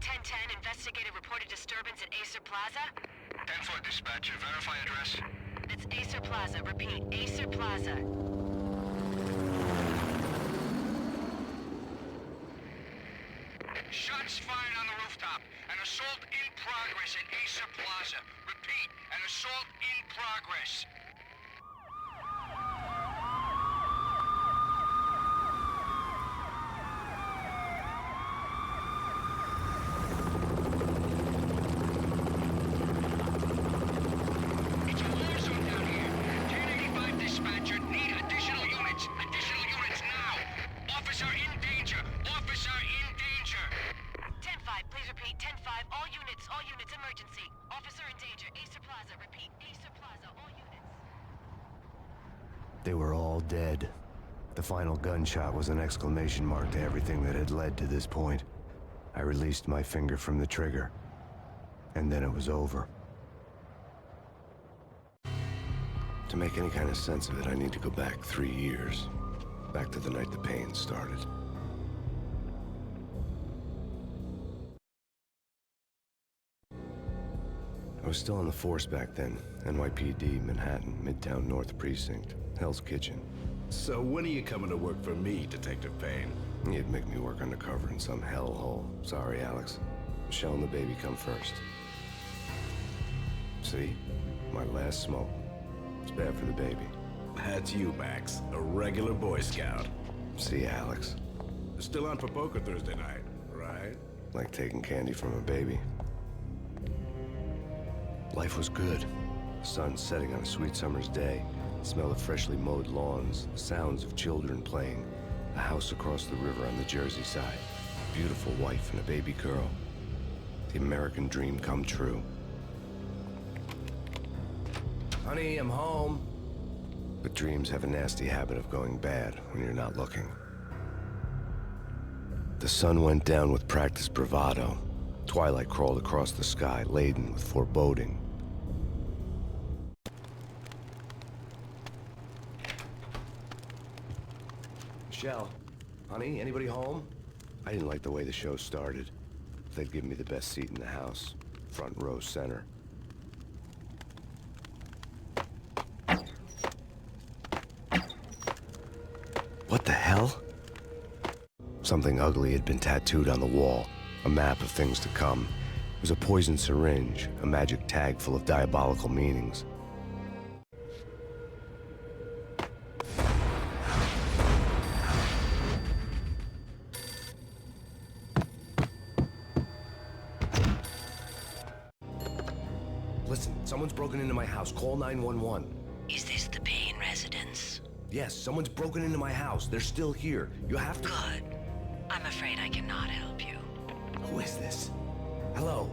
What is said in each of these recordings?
1010, investigated reported disturbance at Acer Plaza. 10-4 dispatcher, verify address. It's Acer Plaza, repeat, Acer Plaza. Shots fired on the rooftop. An assault in progress at Acer Plaza. Repeat, an assault in progress. It's a war zone down here. 1085 dispatcher, need additional units. Additional units now. Officer in danger. Officer in danger. 10-5, please repeat, 10-5, all units, emergency. Officer in danger, Acer Plaza, repeat, Acer Plaza, all units. They were all dead. The final gunshot was an exclamation mark to everything that had led to this point. I released my finger from the trigger, and then it was over. To make any kind of sense of it, I need to go back 3 years. Back to the night the pain started. I was still on the force back then. NYPD, Manhattan, Midtown North Precinct, Hell's Kitchen. So when are you coming to work for me, Detective Payne? You'd make me work undercover in some hellhole. Sorry, Alex. Michelle and the baby come first. See? My last smoke. It's bad for the baby. That's you, Max. A regular Boy Scout. See, Alex. Still on for poker Thursday night, right? Like taking candy from a baby. Life was good. The sun setting on a sweet summer's day. The smell of freshly mowed lawns. The sounds of children playing. A house across the river on the Jersey side. A beautiful wife and a baby girl. The American dream come true. Honey, I'm home. But dreams have a nasty habit of going bad when you're not looking. The sun went down with practiced bravado. Twilight crawled across the sky, laden with foreboding. Michelle, honey, anybody home? I didn't like the way the show started. They'd give me the best seat in the house, front row center. What the hell? Something ugly had been tattooed on the wall, a map of things to come. It was a poison syringe, a magic tag full of diabolical meanings. Listen, someone's broken into my house. Call 911. Is this the Payne residence? Yes, someone's broken into my house. They're still here. You have to... Good. I'm afraid I cannot help you. Who is this? Hello?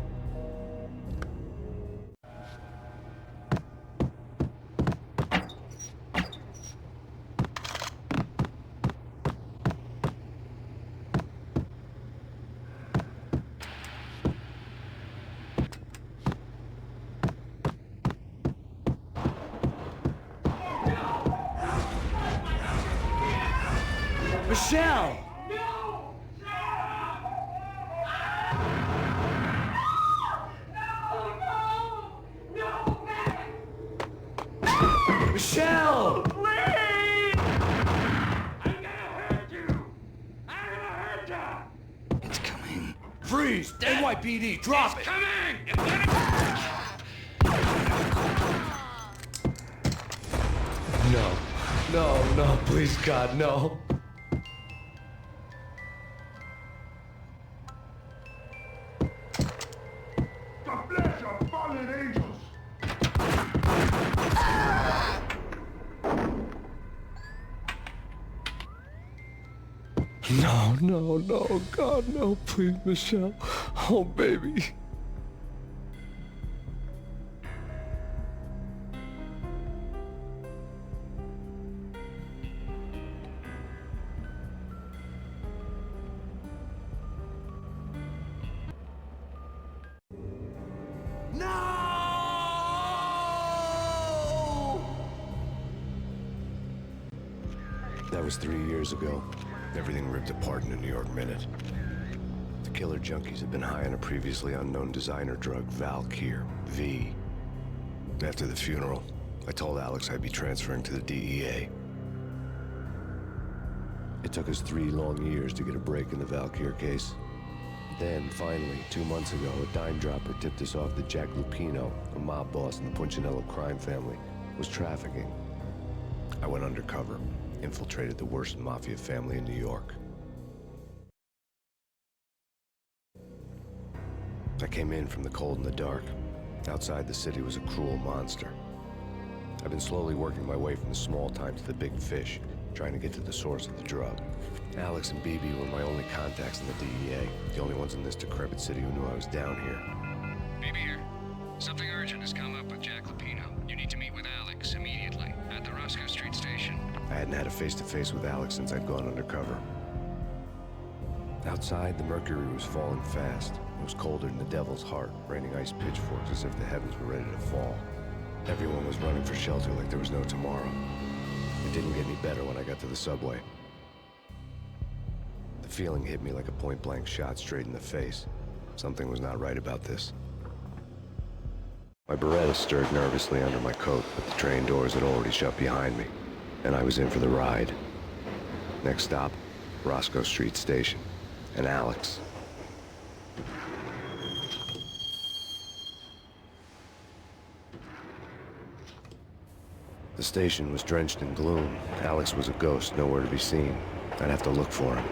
Michelle! Michelle! Please! I'm gonna hurt you! I'm gonna hurt you! It's coming. Freeze! NYPD, drop it! Coming! It's gonna... No, please, God, no. The flesh of fallen angels! No, God, no, please, Michelle. Oh, baby. That was 3 years ago. Everything ripped apart in a New York minute. The killer junkies had been high on a previously unknown designer drug, Valkyr, V. After the funeral, I told Alex I'd be transferring to the DEA. It took us 3 long years to get a break in the Valkyr case. Then, finally, 2 months ago, a dime dropper tipped us off that Jack Lupino, a mob boss in the Punchinello crime family, was trafficking. I went undercover, infiltrated the worst mafia family in New York. I came in from the cold and the dark. Outside the city was a cruel monster. I've been slowly working my way from the small time to the big fish, trying to get to the source of the drug. Alex and BB were my only contacts in the DEA, the only ones in this decrepit city who knew I was down here. BB here. Something urgent has come up with Jack Lupino. You need to meet with Alex immediately at the Roscoe Street station. I hadn't had a face-to-face with Alex since I'd gone undercover. Outside, the mercury was falling fast. It was colder than the devil's heart, raining ice pitchforks as if the heavens were ready to fall. Everyone was running for shelter like there was no tomorrow. It didn't get any better when I got to the subway. The feeling hit me like a point-blank shot straight in the face. Something was not right about this. My Beretta stirred nervously under my coat, but the train doors had already shut behind me, and I was in for the ride. Next stop, Roscoe Street Station, and Alex. The station was drenched in gloom. Alex was a ghost, nowhere to be seen. I'd have to look for him.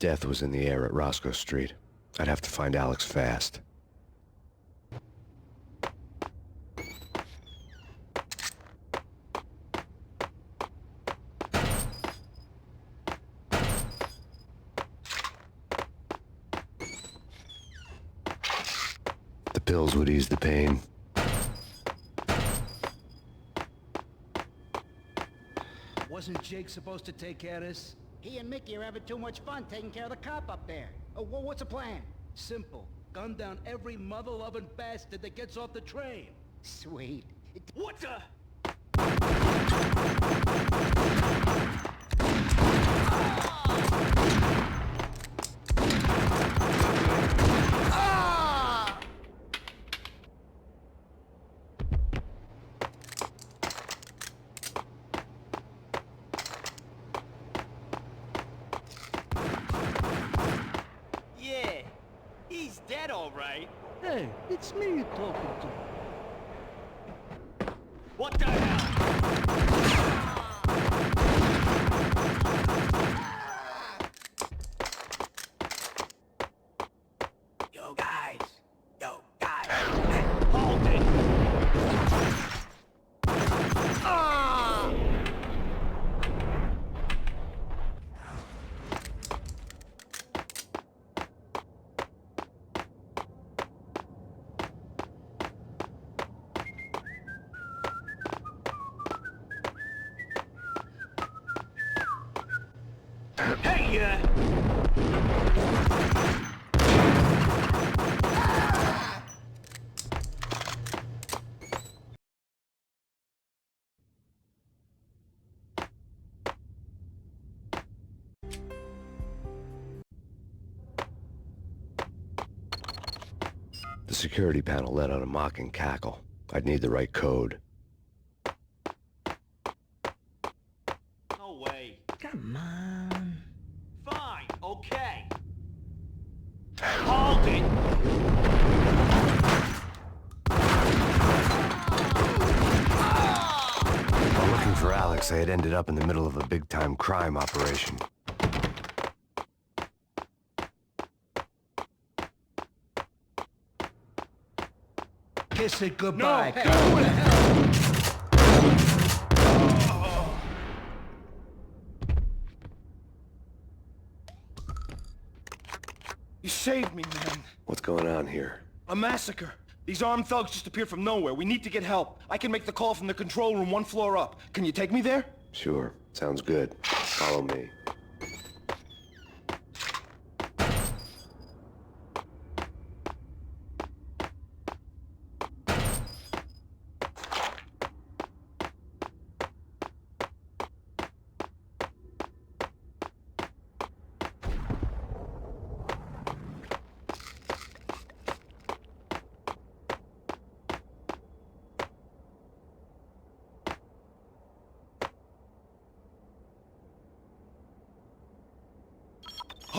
Death was in the air at Roscoe Street. I'd have to find Alex fast. The pills would ease the pain. Wasn't Jake supposed to take care of this? He and Mickey are having too much fun taking care of the cop up there. Oh, what's the plan? Simple. Gun down every mother-loving bastard that gets off the train. Sweet. What the? Yeah, he's dead all right. Hey, it's me you're talking to. What the hell? Yo, guys. Yo, guys. Hold it! Hey, The security panel let out a mocking cackle. I'd need the right code. no way. Come on. Fine, okay. Hold it! While looking for Alex, I had ended up in the middle of a big-time crime operation. Kiss it goodbye. No, Carl. You saved me, man. What's going on here? A massacre. These armed thugs just appeared from nowhere. We need to get help. I can make the call from the control room 1 floor up. Can you take me there? Sure, sounds good. Follow me.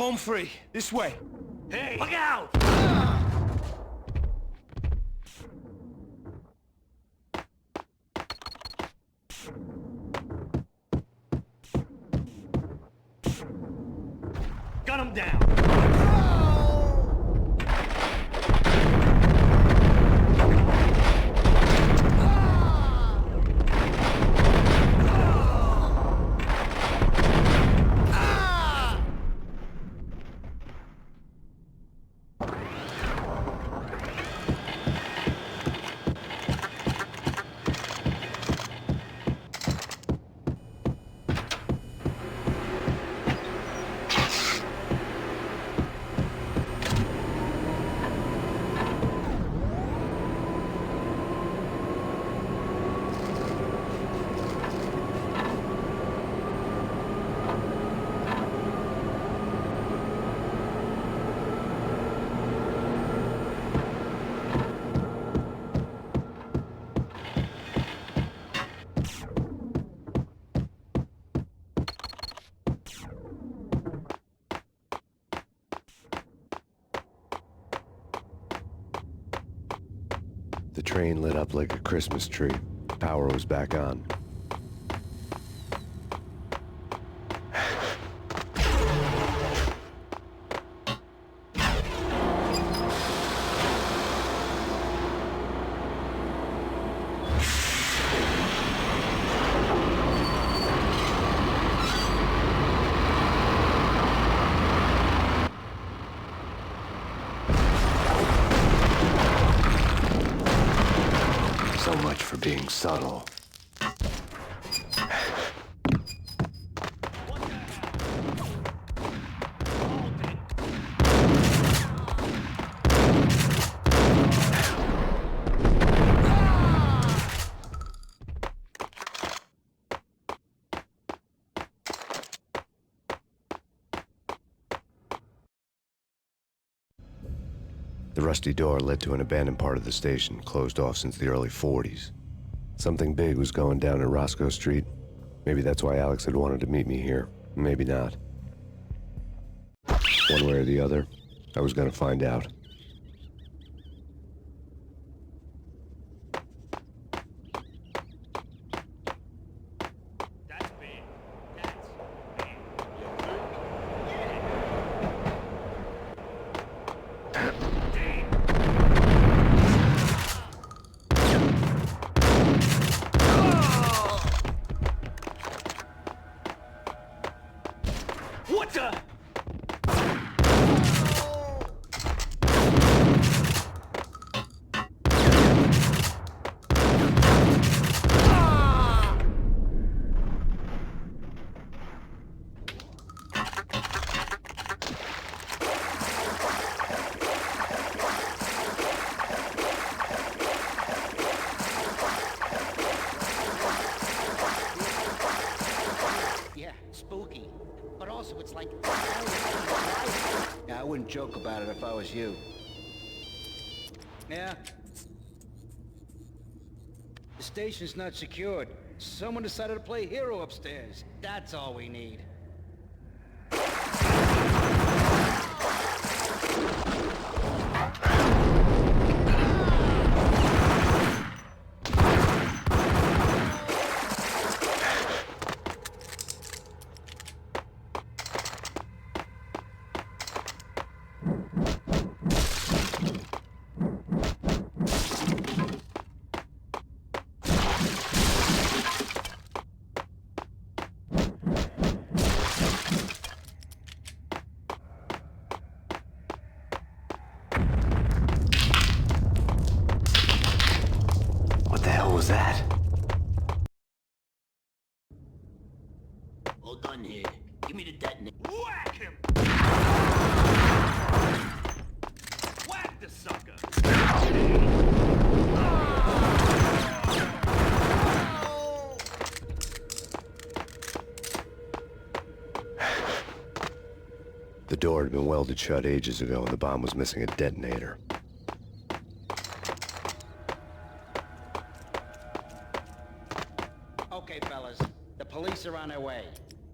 Home free. This way. Hey, look out! Gun him down! The train lit up like a Christmas tree. Power was back on. So much for being subtle. The rusty door led to an abandoned part of the station, closed off since the early 40s. Something big was going down at Roscoe Street. Maybe that's why Alex had wanted to meet me here. Maybe not. One way or the other, I was gonna find out. That's bad. That's bad. What the? Yeah, spooky. But also, it's like... Yeah, I wouldn't joke about it if I was you. Yeah? The station's not secured. Someone decided to play hero upstairs. That's all we need. What the hell was that? All done here. Give me the detonator. Whack him! Whack the sucker! The door had been welded shut ages ago and the bomb was missing a detonator. Okay, fellas. The police are on their way.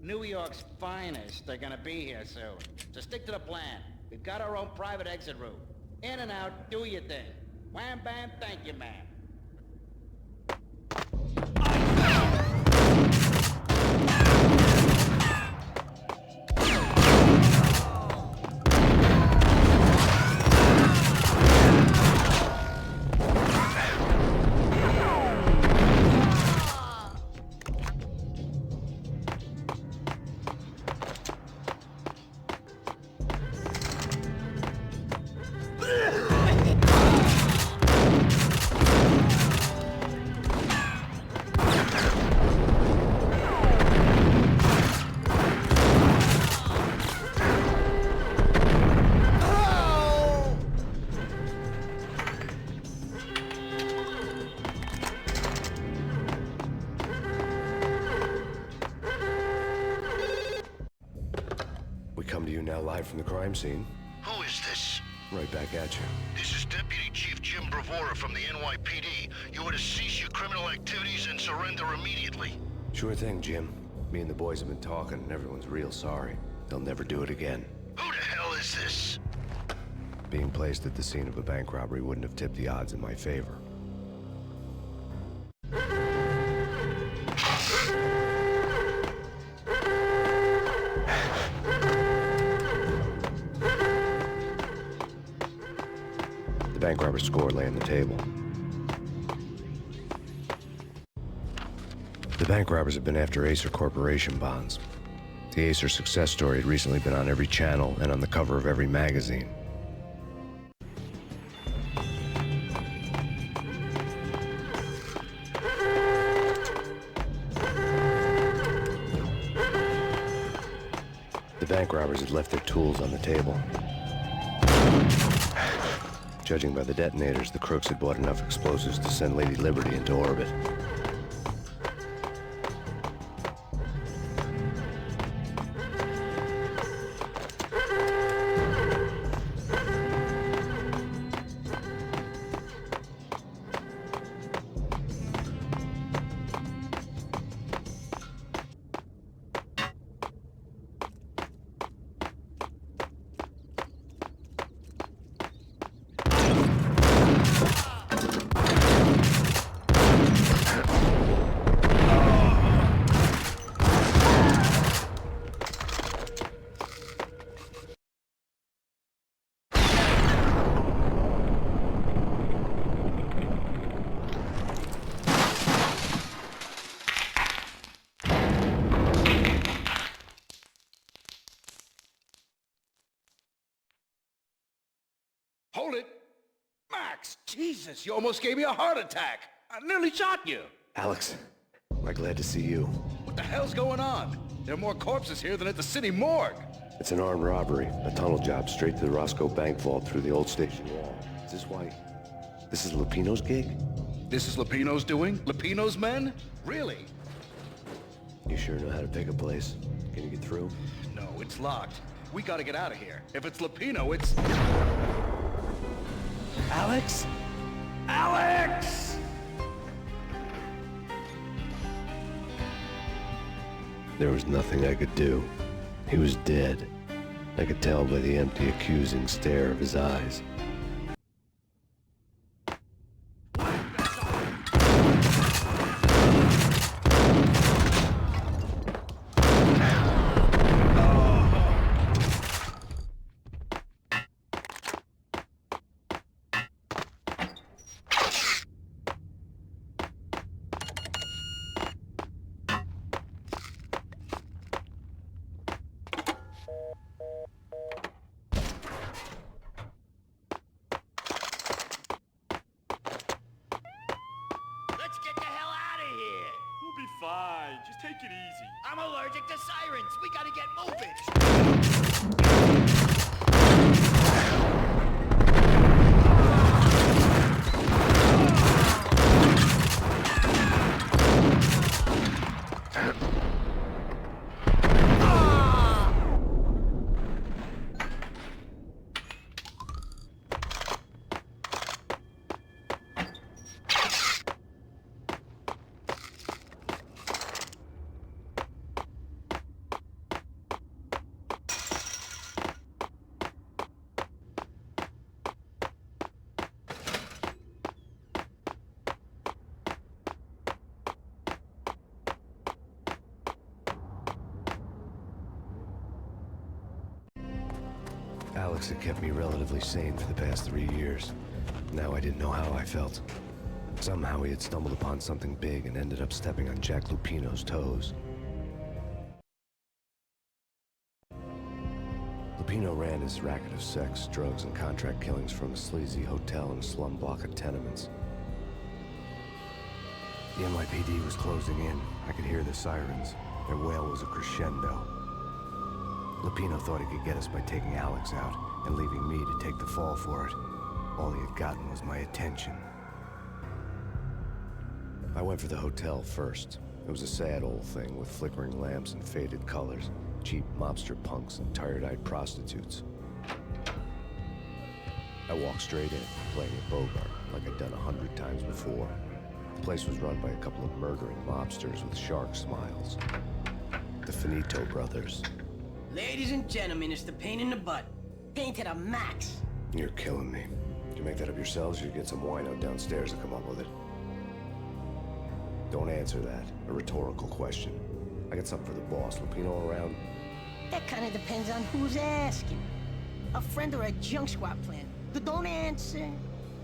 New York's finest are gonna be here soon. So stick to the plan. We've got our own private exit route. In and out, do your thing. Wham bam, thank you, ma'am. We come to you now live from the crime scene. Who is this? Right back at you. This is Deputy Chief Jim Bravura from the NYPD. You are to cease your criminal activities and surrender immediately. Sure thing, Jim. Me and the boys have been talking, and everyone's real sorry. They'll never do it again. Who the hell is this? Being placed at the scene of a bank robbery wouldn't have tipped the odds in my favor. The bank robber's score lay on the table. The bank robbers have been after Acer Corporation bonds. The Acer success story had recently been on every channel and on the cover of every magazine. The bank robbers had left their tools on the table. Judging by the detonators, the crooks had bought enough explosives to send Lady Liberty into orbit. Hold it! Max! Jesus, you almost gave me a heart attack! I nearly shot you! Alex, we're glad to see you. What the hell's going on? There are more corpses here than at the city morgue! It's an armed robbery, a tunnel job straight to the Roscoe Bank vault through the old station wall. Is this why? This is Lupino's gig? This is Lupino's doing? Lupino's men? Really? You sure know how to pick a place? Can you get through? No, it's locked. We gotta get out of here. If it's Lupino, it's... Alex? Alex! There was nothing I could do. He was dead. I could tell by the empty, accusing stare of his eyes. Let's get the hell out of here. We'll be fine. Just take it easy. I'm allergic to sirens. We gotta get moving. Alex had kept me relatively sane for the past 3 years. Now I didn't know how I felt. Somehow he had stumbled upon something big and ended up stepping on Jack Lupino's toes. Lupino ran his racket of sex, drugs, and contract killings from a sleazy hotel in a slum block of tenements. The NYPD was closing in. I could hear the sirens. Their wail was a crescendo. Lupino thought he could get us by taking Alex out and leaving me to take the fall for it. All he had gotten was my attention. I went for the hotel first. It was a sad old thing with flickering lamps and faded colors, cheap mobster punks and tired-eyed prostitutes. I walked straight in, playing a Bogart like I'd done 100 times before. The place was run by a couple of murdering mobsters with shark smiles. The Finito brothers. Ladies and gentlemen, it's the pain in the butt. Pain to the max. You're killing me. Did you make that up yourselves, or you get some wino downstairs to come up with it? Don't answer that. A rhetorical question. I got something for the boss. Lupino around? That kind of depends on who's asking. A friend or a junk squad plan. But don't answer.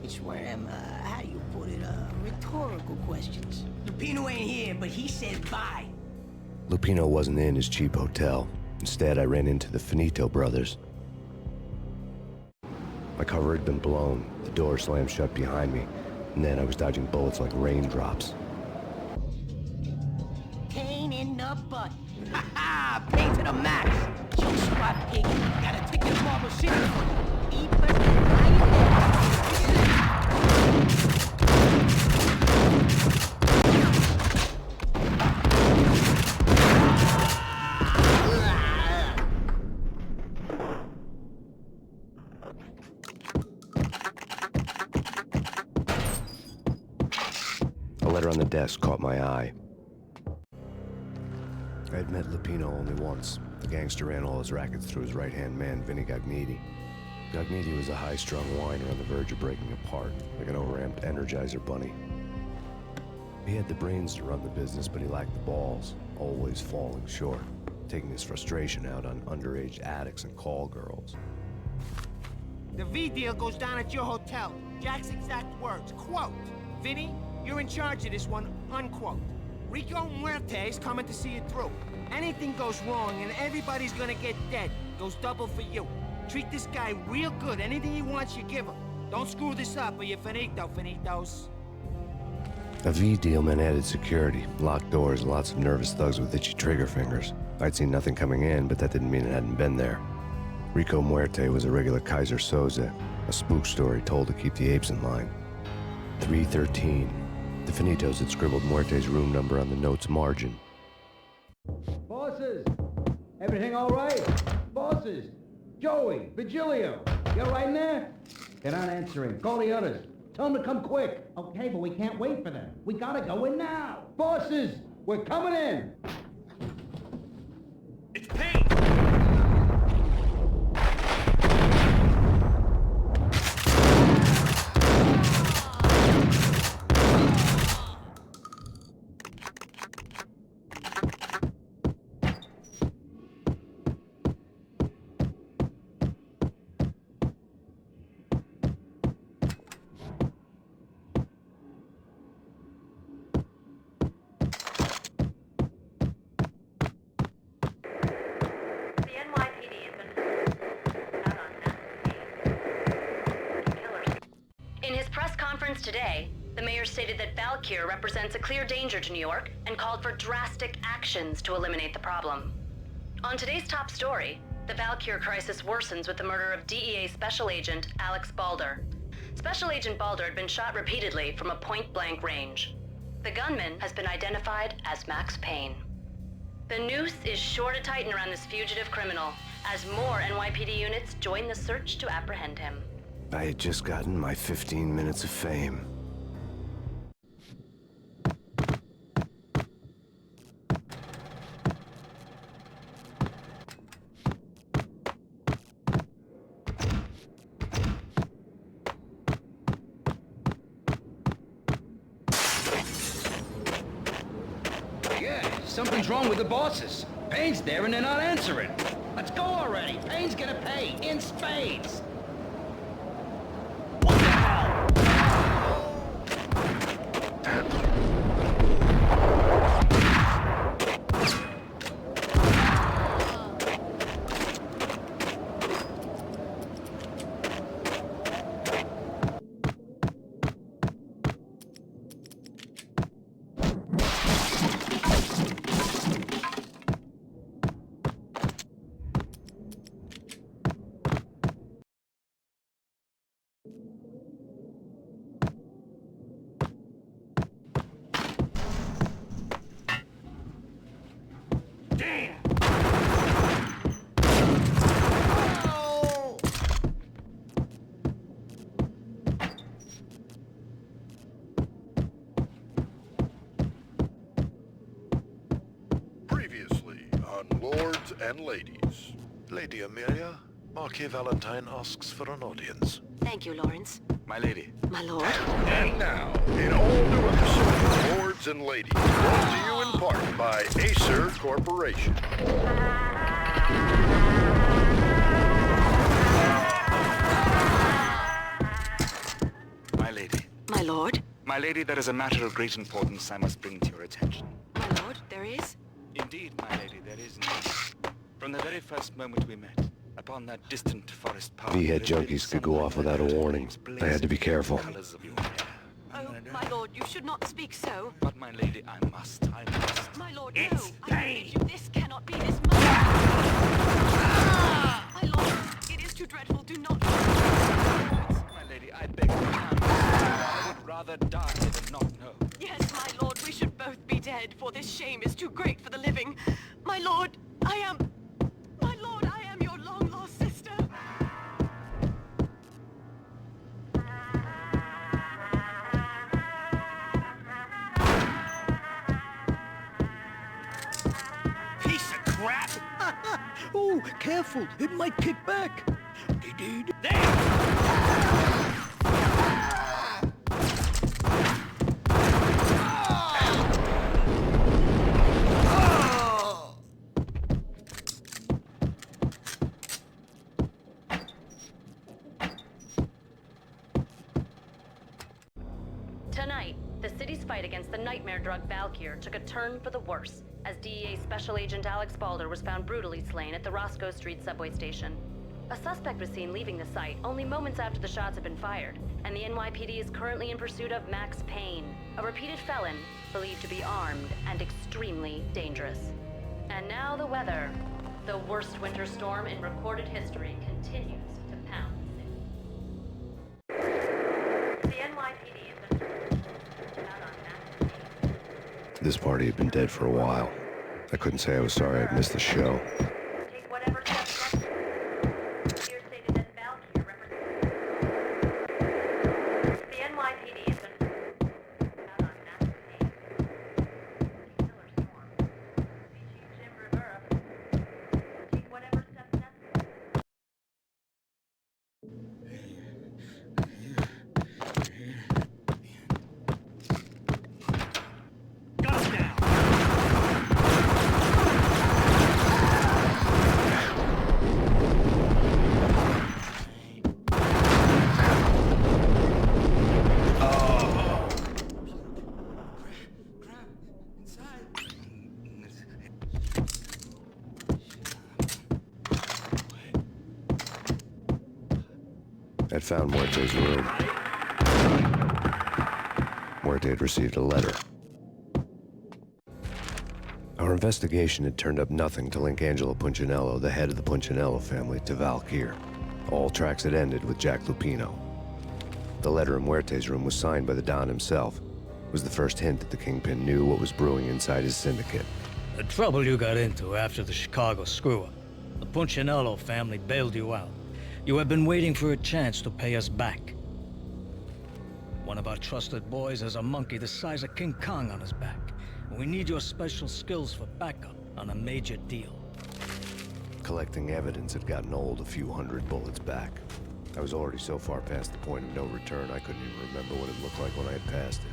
It's one of them, how do you put it, rhetorical questions. Lupino ain't here, but he said bye. Lupino wasn't in his cheap hotel. Instead, I ran into the Finito brothers. My cover had been blown. The door slammed shut behind me. And then I was dodging bullets like raindrops. Pain in the butt. Ha ha! Pain to the max. Junk squad pig. Got a ticket to Marble City. A letter on the desk caught my eye. I had met Lupino only once. The gangster ran all his rackets through his right-hand man, Vinny Gagniti. Gagniti was a high-strung whiner on the verge of breaking apart, like an overamped Energizer bunny. He had the brains to run the business, but he lacked the balls, always falling short, taking his frustration out on underage addicts and call girls. The V deal goes down at your hotel. Jack's exact words, quote, "Vinny, you're in charge of this one," unquote. Rico Muerte's coming to see it through. Anything goes wrong and everybody's gonna get dead. Goes double for you. Treat this guy real good. Anything he wants, you give him. Don't screw this up or you're finito, finitos. A V deal meant added security, locked doors, and lots of nervous thugs with itchy trigger fingers. I'd seen nothing coming in, but that didn't mean it hadn't been there. Rico Muerte was a regular Kaiser Soze, a spook story told to keep the apes in line. 313. The Finitos had scribbled Muerte's room number on the note's margin. Bosses! Everything all right? Bosses! Joey! Vigilio! You all right in there? They're not answering. Call the others. Tell them to come quick. Okay, but we can't wait for them. We gotta go in now. Bosses! We're coming in! It's Payne! Today, the mayor stated that Valkyr represents a clear danger to New York and called for drastic actions to eliminate the problem. On today's top story, the Valkyr crisis worsens with the murder of DEA Special Agent Alex Balder. Special Agent Balder had been shot repeatedly from a point-blank range. The gunman has been identified as Max Payne. The noose is sure to tighten around this fugitive criminal as more NYPD units join the search to apprehend him. I had just gotten my 15 minutes of fame. Yeah, something's wrong with the bosses. Payne's there and they're not answering. Let's go already. Payne's gonna pay in spades. Previously on Lords and Ladies. Lady Amelia, Marquis Valentine asks for an audience. Thank you, Lawrence. My lady. My lord? And now, an all-new episode of Lords and Ladies, brought to you in part by Acer Corporation. My lady. My lord? My lady, there is a matter of great importance I must bring to your attention. My lord, there is? Indeed, my lady, there is indeed. From the very first moment we met, upon that distant forest path... V-head junkies could go off without a warning. I had to be careful. Oh, my lord, you should not speak so. But my lady, I must. My lord, It's no. Payne. I beg you, this cannot be. This must... My lord, it is too dreadful. Do not... My lady, I beg you, I would rather die than not know. Yes, my lord, we should both be dead, for this shame is too great for the living. My lord, I am... My lord, I am your long-lost sister. Piece of crap. Oh, careful. It might kick back. Tonight, the city's fight against the nightmare drug Valkyr took a turn for the worse, as DEA Special Agent Alex Balder was found brutally slain at the Roscoe Street subway station. A suspect was seen leaving the site only moments after the shots had been fired, and the NYPD is currently in pursuit of Max Payne, a repeated felon believed to be armed and extremely dangerous. And now the weather. The worst winter storm in recorded history continues to pound the city. The NYPD has been out on Max Payne. This party had been dead for a while. I couldn't say I was sorry I'd missed the show. Take whatever steps necessary. Here stated that Valkyr represents... The NYPD has been out on Max Payne. Killer storm. Chief Jim Rivera. Take whatever steps necessary. Guns down. I'd found Muerte's room. Muerte had received a letter. Our investigation had turned up nothing to link Angelo Punchinello, the head of the Punchinello family, to Valkyr. All tracks had ended with Jack Lupino. The letter in Muerte's room was signed by the Don himself. It was the first hint that the Kingpin knew what was brewing inside his syndicate. The trouble you got into after the Chicago screw-up. The Punchinello family bailed you out. You have been waiting for a chance to pay us back. One of our trusted boys has a monkey the size of King Kong on his back. We need your special skills for backup on a major deal. Collecting evidence had gotten old a few hundred bullets back. I was already so far past the point of no return, I couldn't even remember what it looked like when I had passed it.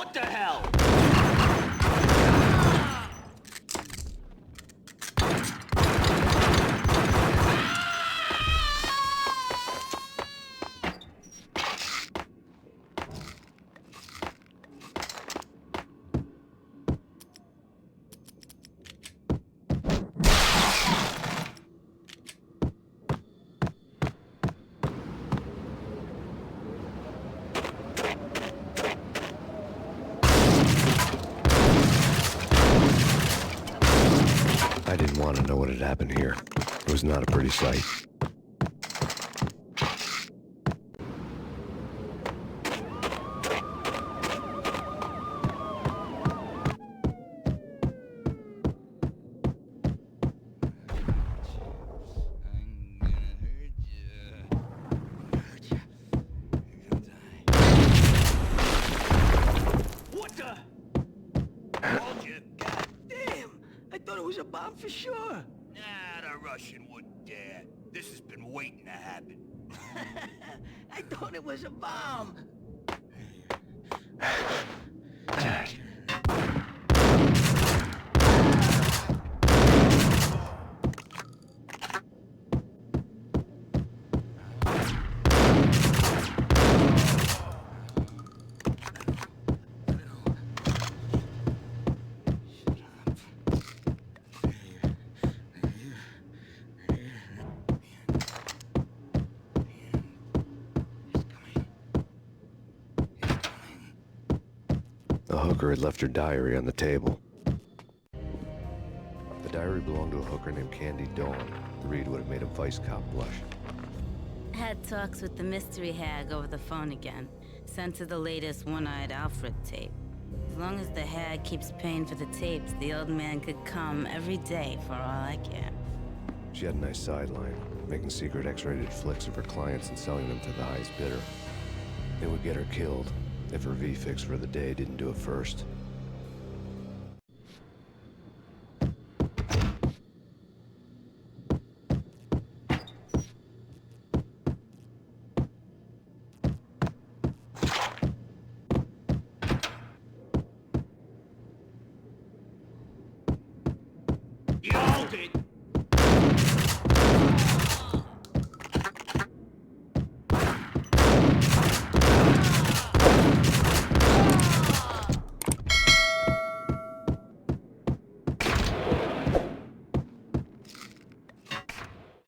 What the hell? I didn't want to know what had happened here. It was not a pretty sight. What the? Told you. God damn! I thought it was a bomb for sure. Nah, the Russian wouldn't dare. This has been waiting to happen. I thought it was a bomb. The hooker had left her diary on the table. The diary belonged to a hooker named Candy Dawn. The read would have made a vice cop blush. Had talks with the mystery hag over the phone again. Sent her the latest One-Eyed Alfred tape. As long as the hag keeps paying for the tapes, the old man could come every day for all I care. She had a nice sideline, making secret X-rated flicks of her clients and selling them to the highest bidder. It would get her killed if her V-fix for the day didn't do it first. You hold it!